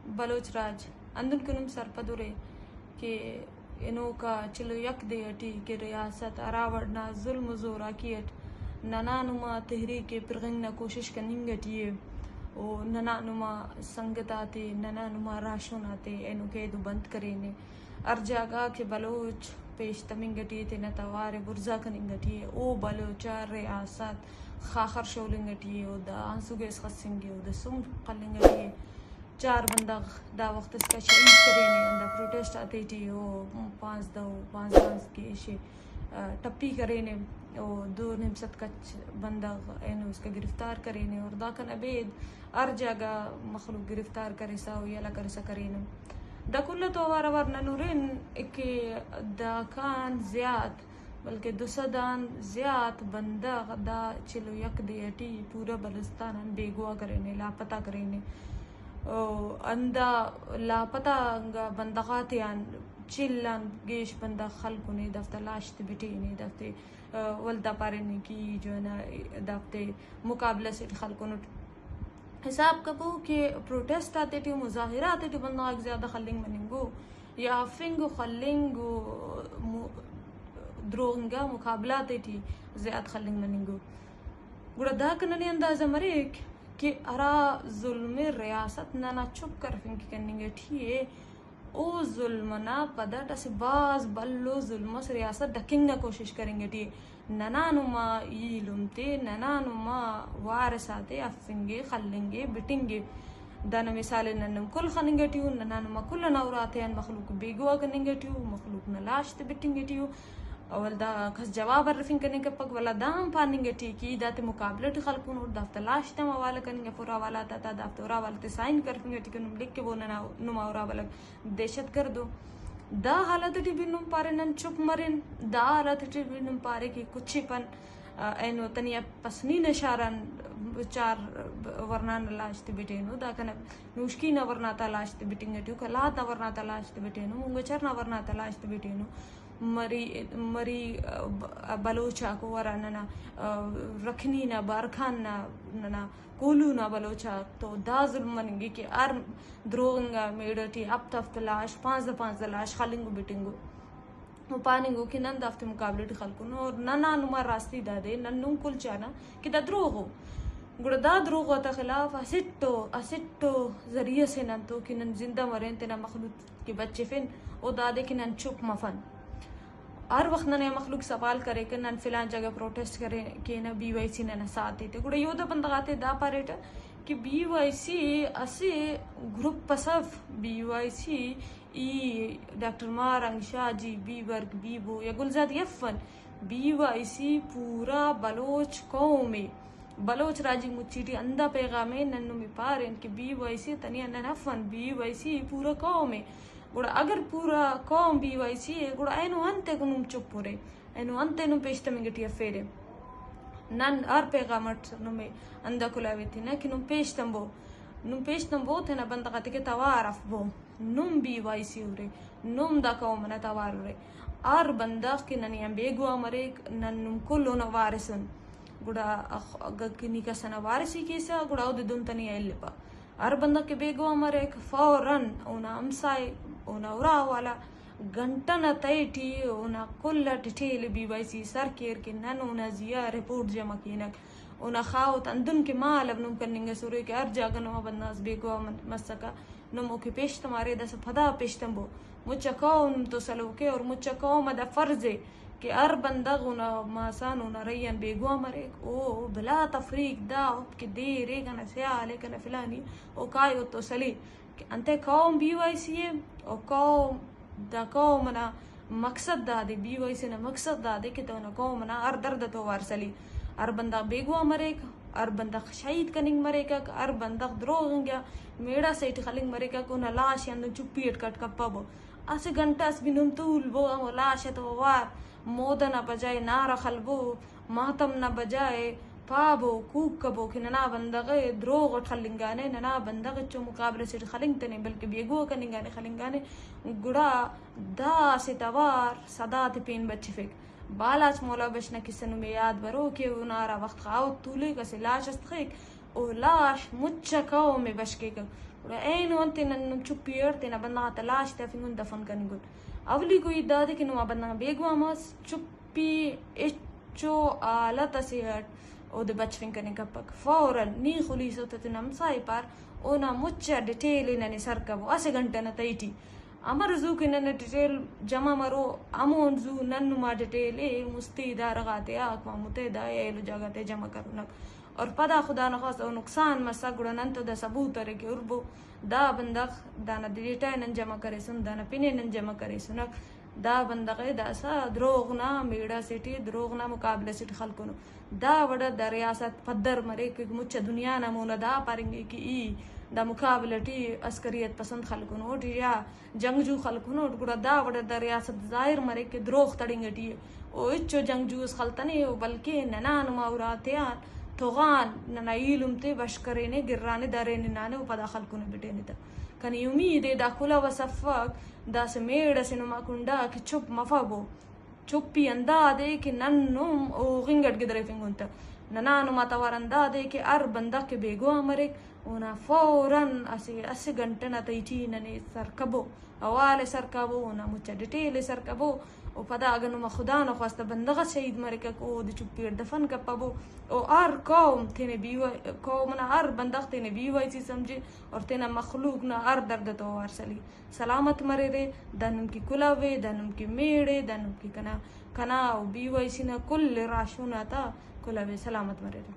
बलोच राज अंदुन कुनुम सरपदुरे के इनो का चिलो यक दे अटी के रियासत अरावड़ना जुल्म जोरा कियट ननानुमा तहरीक प्रगंगना कोशिश कनिंगटिए ओ ननानुमा संगताते ननानुमा राशोनाते एनु के दु बंद करेने अर्जागा के बलोच पेश तमिंगटी ते नतवारे बुर्जा कनिंगटी ओ बलोचा रियासत खाखर शोलिंगटी ओ दा आंसुगेस खसिंगे ओ द सुम कलिंगटी चार बंदा दा वक्त इसका चेंज करेने अंदा प्रोटेस्ट आते थी ओ पाँच के इशे टप्पी करेने ओ दो निमसत का बंदा एनु उसका गिरफ्तार करेने और दाकन अबेद हर जगह मखलूक गिरफ्तार करे सा या करे सा करेने दाकुल्ला तो वार ननूरिन के दाकान ज़्याद बल्कि दुसदान ज़्याद बंदा दा चिलो यक देटी पूरा बलुस्तान बेगुआ करेने लापता करेने अंदा लापता बंदगात यान चिल्लान गेश बंदा खल्कु ने दफ्तर लाश बिटे ने दफ्ते वल्दा पारे ने की जो है ना दफ्ते मुकाबला से खल्कु ने हिसाब कबू के प्रोटेस्ट आते थे मुजाहिरा आते थे बंदा ज़्यादा खलिंग मनिंगो या फिंगो खलिंगो द्रोंगा मुकाबला आते थी ज़्यादा खलिंग मनिंगो गुड़ा कनने अंदाज़ा मरेक कि अरा जुल्म रियासत ना चुप कर फिंक कनिंगे ठीए ओ जुल्म ना पदा टस बाज बल्लो जुल्म से रियासत डकिंग ना कोशिश करेंगे टी ननानुमा यीलुमते ननानुमा वारसाते अफिंगे खल्लेंगे बिटिंगे दाना मिसाल नन्नम कुल खनिंगे टी ननानुमा कुल नौराते अन मखलूक बेगुआ कनिंगे टी मखलूक नलाश ते बिटिंगे टी अवल दा खस जवाब अर्फिंग करने के पक वाला दाम पानिंगे ठीक दाते मुकाबले टी खलकुन और दफ्तर लाश तम वाला करेंगे पूरा वाला ता दफ्तरा वाला ते साइन करफिंगे ठीक नुम लिख के वो नुमावरा वाला दहशत कर दो दा हालत टी बिनुम पारे नन चुप मरिन दा हालत टी बिनुम पारे की कुछीपन एनो तनिया पसनी नशारन चार वर्णन लाश ते बिटेनु दा कन नुष्की न वर्णा ता लाश ते बिटिंगे टी कला ता वर्णा ता लाश ते बिटेनु मुंगचर न वर्णा ता लाश ते बिटेनु मरी बलोचा को वरा नना रखनी ना बारखान ना नना कोलू ना बलोचा तो दाजुल मनेंगे कि आर द्रोंगा मेडटी अब तफ्त लाश पांच लाश खालिंगो बिटिंगो वो पानिंगो कि नन दफ्ते मुकाबले खलकुन और नना नुमा रास्ती दादे नन्नु कुल चाना कि दा द्रोगो गुड़दा द्रोगो ता खिलाफ असिट्टो जरिए से नन तो कि नन जिंदा मरें तेना मखलूक के बच्चे फिन ओ दादे कि नन चुप मफन हर वक्त नने मखलूक सवाल करे कि नन फिलान जगह प्रोटेस्ट करे कि न BYC न साथ देते गुड़ा योदा बंदगाते दा पारेट कि BYC असे ग्रुप पसफ BYC ई डॉक्टर मारंग शाजी बी वर्ग बीबो या गुलजाद यफन BYC पूरा बलोच कौमे बलोच राजी मुच्चीटी अंदा पैगामे नन्नु में पारेन कि BYC तनिया ननफन BYC पूरा कौमे गुड़ा अगर पूरा कौम BYC है गुड़ा ऐनो अंते कुनुम चुप पुरे ऐनो अंते नु पेश्तमिंगे टी अफेरे नन आर पैगामट नुमे अंदा कुलावे थी ना कि नुम पेश्तंबो थे ना बंदा कहते के तवारफ बो नुम BYC उरे नुम दा कौम ना तवार उरे आर बंदा कि ननी बेगुआ मरे नन नुम कुल्लो न वारिसन गुड़ा गक्नी का सना वारिसी केसा गुड़ा उद दुम तनी एल्लेपा आर बंदा के बेगुआ मरे फौरन उना अमसाय उना उरा वाला घंटा न तयटी उना कुल्ला डिटेल BYC सर केर के नन उना जिया रिपोर्ट जमा कीनक उना खाओ तंदुन के माल अब नुम कनिंगे सुरे के हर जगह नुमा बंदास बेगुआ मसका नुम ओके पेश तमारे दस फदा पेश तंबो मुच्चा कौम तो सलोके और मुच्चा कौम दा फर्जे कि हर बंदा उना मासान उना रैयन बेगुआ मरे ओ बला तफरीक दा के दे रे कना सयाले कना फिलानी ओ कायो तो सली अंते कौम BYC है और कौम दा कौम ना मकसद दा दे BYC ना मकसद दा दे कि तो ना कौम ना हर दर्द तो वारसली हर बंदा बेगुआ मरेगा हर बंदा शहीद कनिंग मरेगा हर बंदा द्रोगंगा मेड़ा सेठ खलिंग मरेगा को ना लाश अंदर चुप्पी कट कप्पा असे घंटास बिनुम तूल वो लाश तो वार मोदा ना बजाए नारा खलबो मातम ना बजाए पाबो कूक कबो कि नना बंदगे द्रोग खलिंगाने नना बंदगे चो मुकाबले से खलिंगतने बल्कि बेगो कनिंगाने खलिंगाने गुड़ा दा से तवार सदा पिन बच्चे फेक बालाच मौला बशना किसनु में याद बरो के उनारा वक्त खाओ तूले का से लाश अस्तखिक ओ लाश मुच्चा काओ में बशके का وعين وانت نن تشوبير تنا بنا تلاش تفين دفن كنقول أولي كوي دادي كنو ما بنا بيجوا ماس تشوبي إيشو على تسير أو دبتش فين كنقبك فورا ني خليسو تتنام سايبار أنا متشا ديتيل إنني سركبو أسيغنتنا تيتي أمر زوك إننا ديتيل جمع مرو أمون زو ننو ما ديتيل إيه مستيدا رغاتي آك متيدا إيه جاغاتي جمع كرونك और पदा खुदा न खास और नुकसान मसा गुड़ा नंतो दा सबूत रे के उर्बो दा बंदक दाना डेटा नन जमा करे सुन दाना पिने नन जमा करे सुनक दा बंदक दा सा द्रोगना मेड़ा सिटी द्रोगना मुकाबले सिटी खलकोनो दा वड़ा दा रियासत पद्दर मरे के मुच्छ दुनिया ना मोना दा पारेंगे कि ई दा मुकाबले टी अस्करियत पसंद खलकोनो टी या जंगजू खलकोनो गुड़ा दा वड़ा दा रियासत जाहिर मरे के द्रोग तड़ेंगे टी ओ इच्चो जंगजू खलतने बल्कि ननान माउरातियान طغان ننايلهم تي بشكريني قراني داريني ناني وبدا خلقوني بتيني دا كان يومي دي دا كلا وصفاك دا سميرا سينو ما كندا كي تشوب مفابو تشوبي اندا دي كي ننم او غنغت قدري فينغونتا ننانو ما توارندا دي كي اربندا كي بيغو امريك ونا فورا اسي غنتنا تيتي نني سركبو اوالي سركبو ونا متشدتي سركبو وفدا أجنو ما خدانا خواست بندقة شهيد مريكا كو دي چوبير دفن كبابو او ار قوم تيني بيوا قومنا ار بندق تيني بيوا يسي سمجي اور تينا مخلوقنا ار درد تو وارسلي سلامت مريري دانم کی کلاوي دانم کی ميڑي دانم کی کنا و بيوا يسينا كل راشونا تا کلاوي سلامت مريري